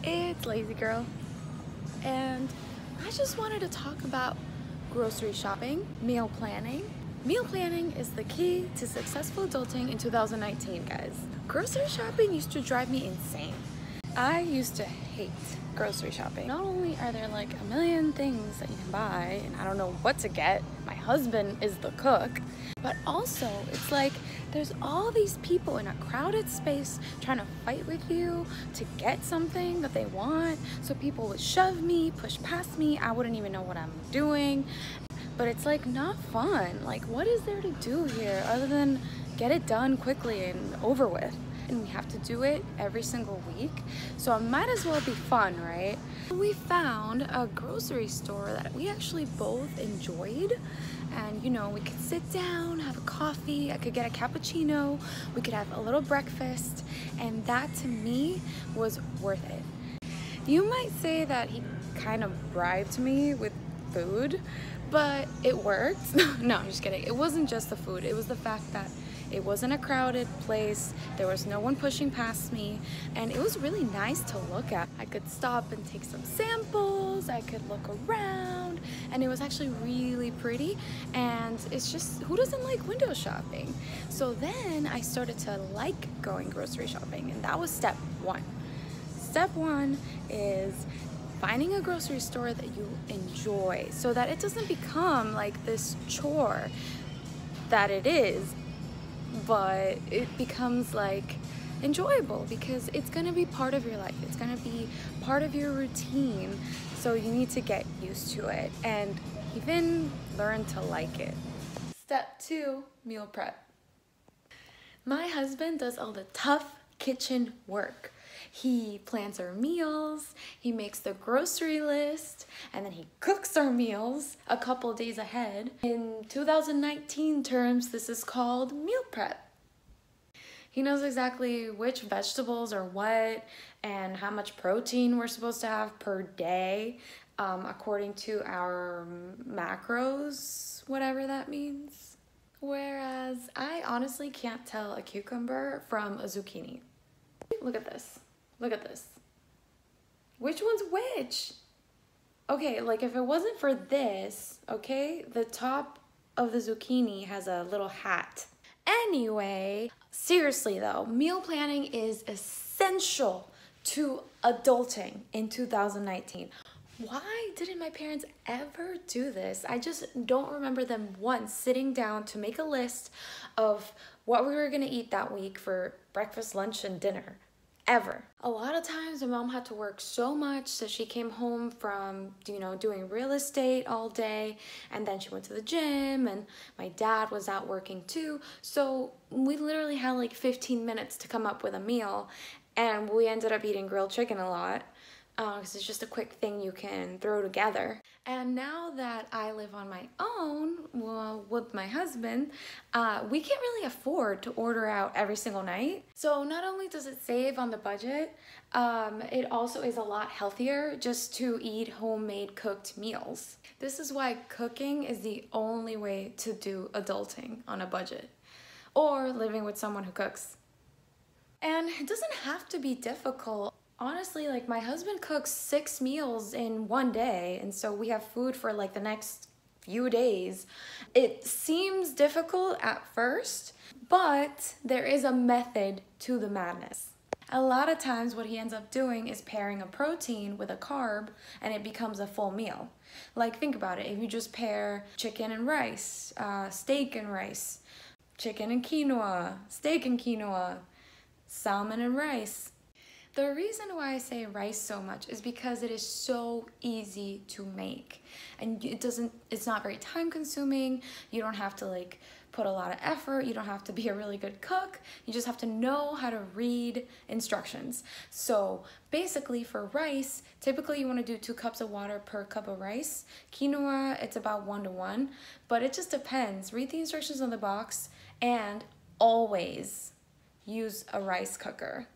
It's Lazy Girl, and I just wanted to talk about grocery shopping, meal planning. Meal planning is the key to successful adulting in 2019, guys. Grocery shopping used to drive me insane. I used to hate grocery shopping. Not only are there like a million things that you can buy, and I don't know what to get, my husband is the cook, but also it's like there's all these people in a crowded space trying to fight with you to get something that they want. So people would shove me, push past me, I wouldn't even know what I'm doing. But it's like not fun. Like, what is there to do here other than get it done quickly and over with? And we have to do it every single week, so it might as well be fun, right? We found a grocery store that we actually both enjoyed, and you know, we could sit down, have a coffee, I could get a cappuccino, we could have a little breakfast, and that to me was worth it. You might say that he kind of bribed me with food, but it worked. No, I'm just kidding. It wasn't just the food, it was the fact that it wasn't a crowded place, there was no one pushing past me, and it was really nice to look at. I could stop and take some samples, I could look around, and it was actually really pretty, and it's just, who doesn't like window shopping? So then I started to like going grocery shopping, and that was step one. Step one is finding a grocery store that you enjoy so that it doesn't become like this chore that it is, but it becomes like enjoyable because it's gonna be part of your life. It's gonna be part of your routine. So you need to get used to it and even learn to like it. Step two, meal prep. My husband does all the tough kitchen work. He plans our meals, he makes the grocery list, and then he cooks our meals a couple days ahead. In 2019 terms, this is called meal prep. He knows exactly which vegetables are what and how much protein we're supposed to have per day, according to our macros, whatever that means. Whereas I honestly can't tell a cucumber from a zucchini. Look at this. Look at this. Which one's which? Okay, like if it wasn't for this, okay, the top of the zucchini has a little hat. Anyway, seriously though, meal planning is essential to adulting in 2019. Why didn't my parents ever do this? I just don't remember them once sitting down to make a list of what we were gonna eat that week for breakfast, lunch, and dinner. Ever. A lot of times my mom had to work so much that she came home from, you know, doing real estate all day, and then she went to the gym, and my dad was out working too. So we literally had like 15 minutes to come up with a meal, and we ended up eating grilled chicken a lot. Because it's just a quick thing you can throw together. And now that I live on my own, well, with my husband, we can't really afford to order out every single night. So not only does it save on the budget, it also is a lot healthier just to eat homemade cooked meals. This is why cooking is the only way to do adulting on a budget, or living with someone who cooks. And it doesn't have to be difficult. Honestly, like my husband cooks 6 meals in one day, and so we have food for like the next few days. It seems difficult at first, but there is a method to the madness. A lot of times what he ends up doing is pairing a protein with a carb, and it becomes a full meal. Like, think about it, if you just pair chicken and rice, steak and rice, chicken and quinoa, steak and quinoa, salmon and rice. The reason why I say rice so much is because it is so easy to make, and it's not very time consuming. You don't have to like put a lot of effort. You don't have to be a really good cook. You just have to know how to read instructions. So basically for rice, typically you want to do 2 cups of water per cup of rice. Quinoa, it's about 1 to 1, but it just depends. Read the instructions on the box and always use a rice cooker.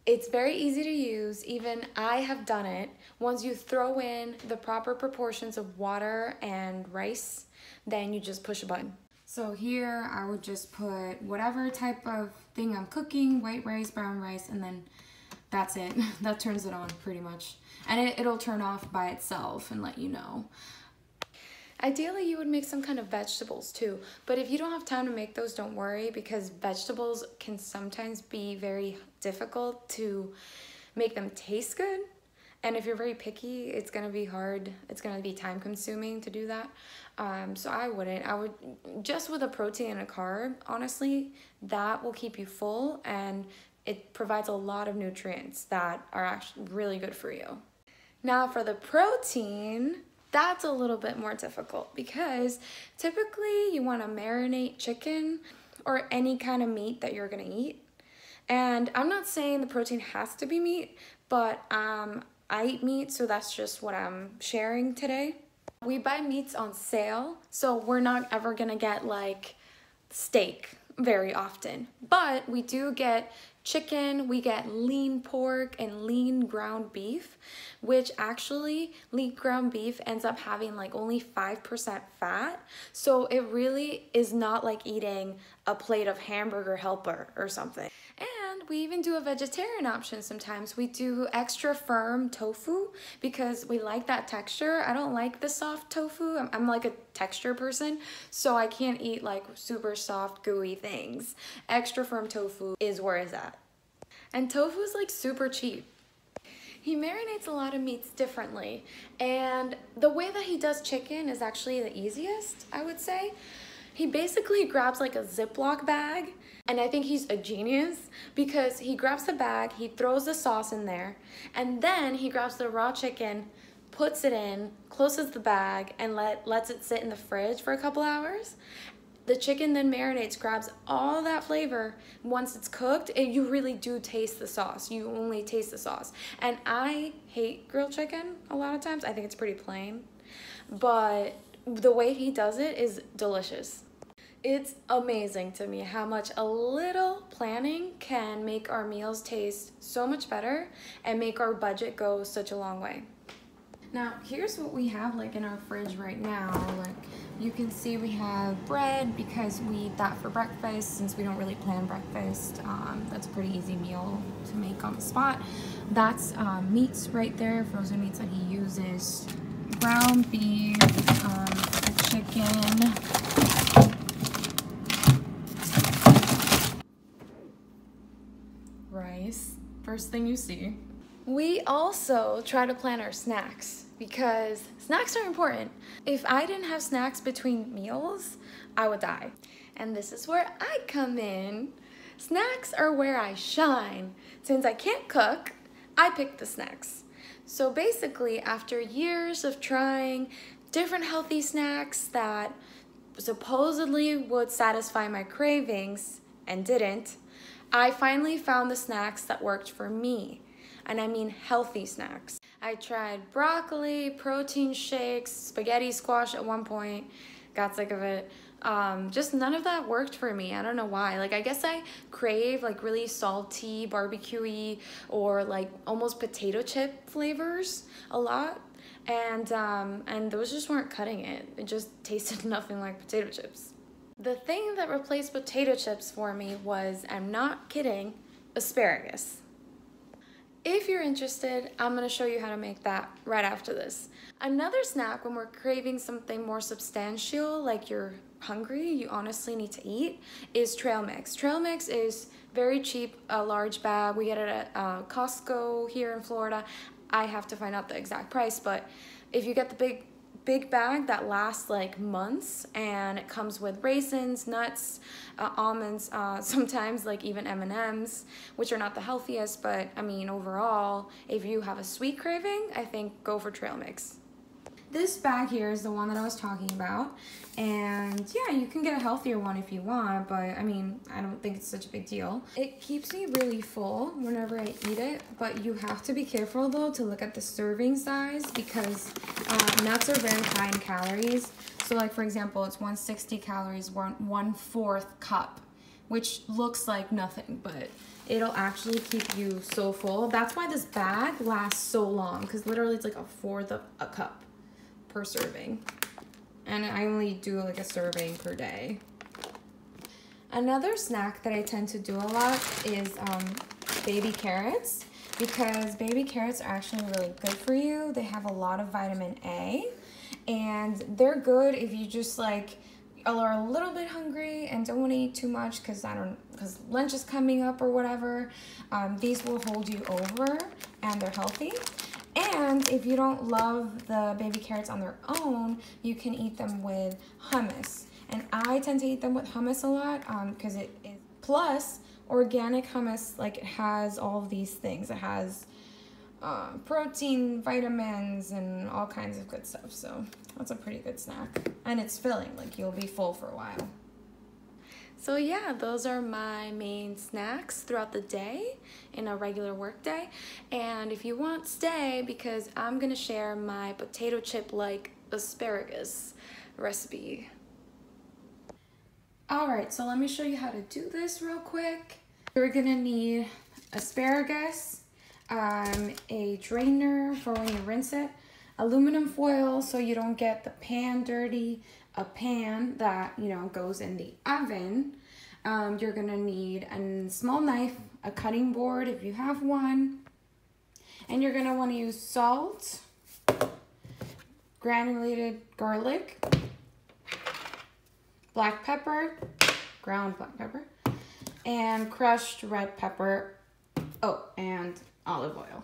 It's very easy to use, even I have done it. Once you throw in the proper proportions of water and rice, then you just push a button. So here I would just put whatever type of thing I'm cooking, white rice, brown rice, and then That's it. That turns it on pretty much. And it'll turn off by itself and let you know. Ideally, you would make some kind of vegetables too, but if you don't have time to make those, don't worry, because vegetables can sometimes be very difficult to make them taste good. And if you're very picky, it's gonna be hard. It's gonna be time consuming to do that. So I wouldn't. I would, just with a protein and a carb, honestly, that will keep you full and it provides a lot of nutrients that are actually really good for you. Now for the protein, that's a little bit more difficult because typically you want to marinate chicken or any kind of meat that you're going to eat. And I'm not saying the protein has to be meat, but I eat meat, so that's just what I'm sharing today. We buy meats on sale, so we're not ever going to get like steak very often, but we do get chicken, we get lean pork and lean ground beef, which actually lean ground beef ends up having like only 5% fat. So it really is not like eating a plate of hamburger helper or something. And we even do a vegetarian option sometimes. We do extra firm tofu because we like that texture. I don't like the soft tofu. I'm like a texture person, so I can't eat like super soft gooey things. Extra firm tofu is where it's at. And tofu is like super cheap. He marinates a lot of meats differently, and the way that he does chicken is actually the easiest, I would say. He basically grabs like a Ziploc bag, and I think he's a genius because he grabs the bag, he throws the sauce in there, and then he grabs the raw chicken, puts it in, closes the bag, and lets it sit in the fridge for a couple hours. The chicken then marinates, grabs all that flavor. Once it's cooked, you really do taste the sauce. You only taste the sauce. And I hate grilled chicken a lot of times. I think it's pretty plain. But the way he does it is delicious. It's amazing to me how much a little planning can make our meals taste so much better and make our budget go such a long way. Now, here's what we have like in our fridge right now. Like you can see we have bread because we eat that for breakfast since we don't really plan breakfast. That's a pretty easy meal to make on the spot. That's meats right there, frozen meats that he uses. Ground beef, chicken. Rice, first thing you see. We also try to plan our snacks because snacks are important. If I didn't have snacks between meals, I would die. And this is where I come in. Snacks are where I shine. Since I can't cook, I pick the snacks. So basically, after years of trying different healthy snacks that supposedly would satisfy my cravings and didn't, I finally found the snacks that worked for me. And I mean healthy snacks. I tried broccoli, protein shakes, spaghetti squash at one point, got sick of it. Just none of that worked for me. I don't know why. Like I guess I crave like really salty, barbecue-y, or like almost potato chip flavors a lot. And those just weren't cutting it. It just tasted nothing like potato chips. The thing that replaced potato chips for me was, I'm not kidding, asparagus. If you're interested, I'm gonna show you how to make that right after this. Another snack when we're craving something more substantial, like you're hungry, you honestly need to eat, is trail mix. Trail mix is very cheap, a large bag. We get it at Costco here in Florida. I have to find out the exact price, but if you get the big bag that lasts like months, and it comes with raisins, nuts, almonds, sometimes like even M&Ms, which are not the healthiest, but I mean overall, if you have a sweet craving, I think go for trail mix. This bag here is the one that I was talking about, and yeah, you can get a healthier one if you want, but I mean, I don't think it's such a big deal. It keeps me really full whenever I eat it, but you have to be careful though to look at the serving size because nuts are very high in calories. So like for example, it's 160 calories, 1/4 cup, which looks like nothing, but it'll actually keep you so full. That's why this bag lasts so long, because literally it's like 1/4 of a cup per serving. And I only do like a serving per day. Another snack that I tend to do a lot is baby carrots. because baby carrots are actually really good for you. They have a lot of vitamin A, and they're good if you just like are a little bit hungry and don't want to eat too much because lunch is coming up or whatever. These will hold you over and they're healthy. And if you don't love the baby carrots on their own, you can eat them with hummus. And I tend to eat them with hummus a lot because it is, plus organic hummus, like it has all of these things. It has protein, vitamins, and all kinds of good stuff. So that's a pretty good snack. And it's filling, like you'll be full for a while. So yeah, those are my main snacks throughout the day in a regular work day. And if you want, stay, because I'm gonna share my potato chip like asparagus recipe. All right, so let me show you how to do this real quick. You're gonna need asparagus, a drainer for when you rinse it, aluminum foil so you don't get the pan dirty, a pan that, you know, goes in the oven. You're gonna need a small knife, a cutting board if you have one, and you're gonna want to use salt, granulated garlic, black pepper, ground black pepper, and crushed red pepper, oh, and olive oil.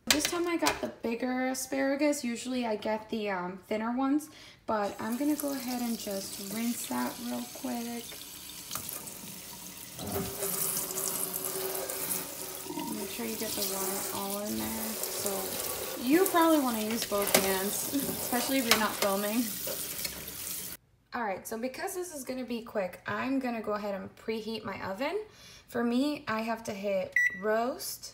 This time I got the bigger asparagus. Usually I get the thinner ones, but I'm gonna go ahead and just rinse that real quick. And make sure you get the water all in there. So you probably wanna use both hands, especially if you're not filming. All right, so because this is gonna be quick, I'm gonna go ahead and preheat my oven. For me, I have to hit roast.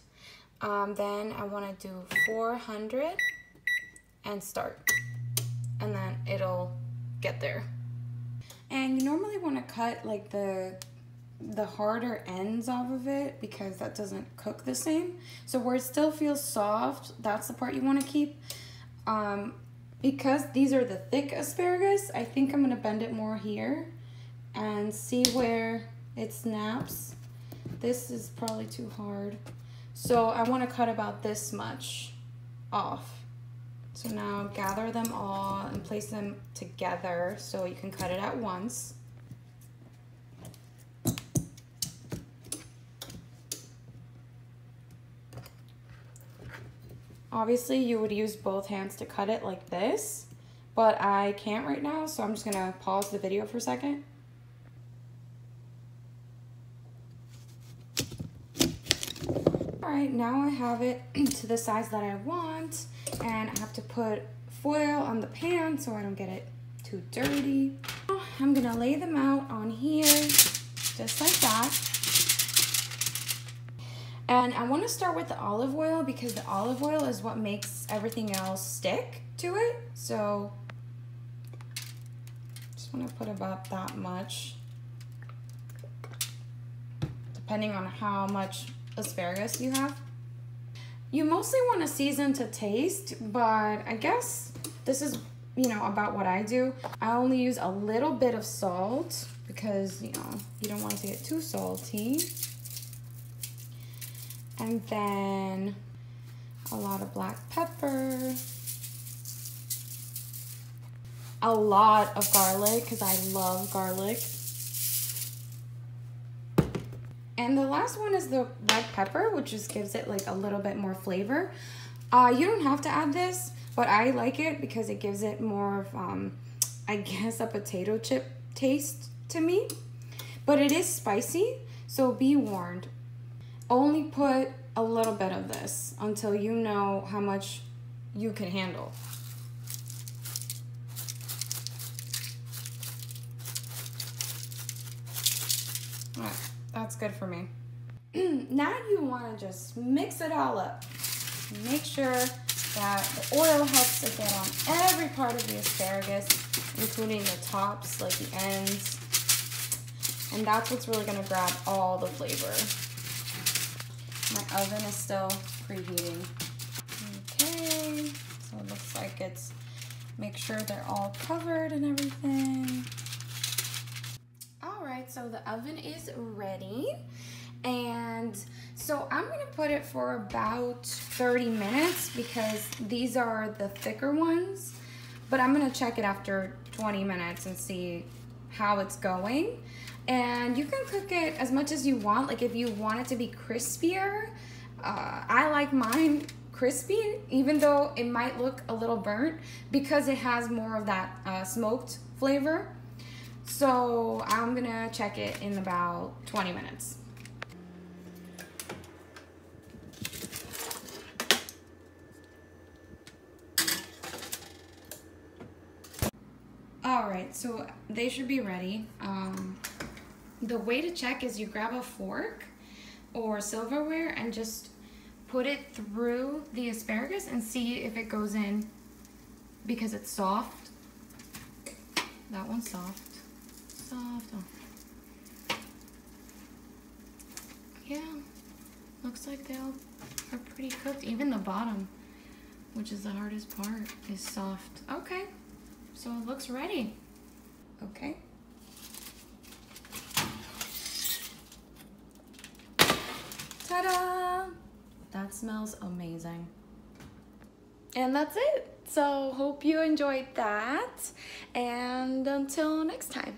Then I want to do 400 and start, and then it'll get there. And you normally want to cut like the harder ends off of it because that doesn't cook the same. So where it still feels soft, that's the part you want to keep. Because these are the thick asparagus, I think I'm going to bend it more here and see where it snaps. This is probably too hard. So I want to cut about this much off. So now gather them all and place them together so you can cut it at once. Obviously you would use both hands to cut it like this, but I can't right now, so I'm just gonna pause the video for a second. All right, now I have it to the size that I want, and I have to put foil on the pan so I don't get it too dirty. I'm gonna lay them out on here, just like that. And I wanna start with the olive oil because the olive oil is what makes everything else stick to it. So, just wanna put about that much, depending on how much asparagus you have. You mostly want to season to taste, but I guess this is, you know, about what I do. I only use a little bit of salt because, you know, you don't want it to get too salty. And then a lot of black pepper, a lot of garlic because I love garlic. And the last one is the red pepper, which just gives it like a little bit more flavor. You don't have to add this, but I like it because it gives it more of, I guess, a potato chip taste to me. But it is spicy, so be warned. Only put a little bit of this until you know how much you can handle. All right. That's good for me. Now you want to just mix it all up. Make sure that the oil helps to get on every part of the asparagus, including the tops, like the ends. And that's what's really going to grab all the flavor. My oven is still preheating. Okay, so it looks like it's, make sure they're all covered and everything. So the oven is ready, and So I'm gonna put it for about 30 minutes because these are the thicker ones, but I'm gonna check it after 20 minutes and see how it's going. And you can cook it as much as you want. Like if you want it to be crispier, I like mine crispy, even though it might look a little burnt because it has more of that smoked flavor. So I'm gonna check it in about 20 minutes. All right, so they should be ready. The way to check is you grab a fork or silverware and just put it through the asparagus and see if it goes in because it's soft. That one's soft. Soft. Oh. Yeah, looks like they all are pretty cooked. Even the bottom, which is the hardest part, is soft. Okay, so it looks ready. Okay. Ta-da! That smells amazing. And that's it. So hope you enjoyed that, and until next time.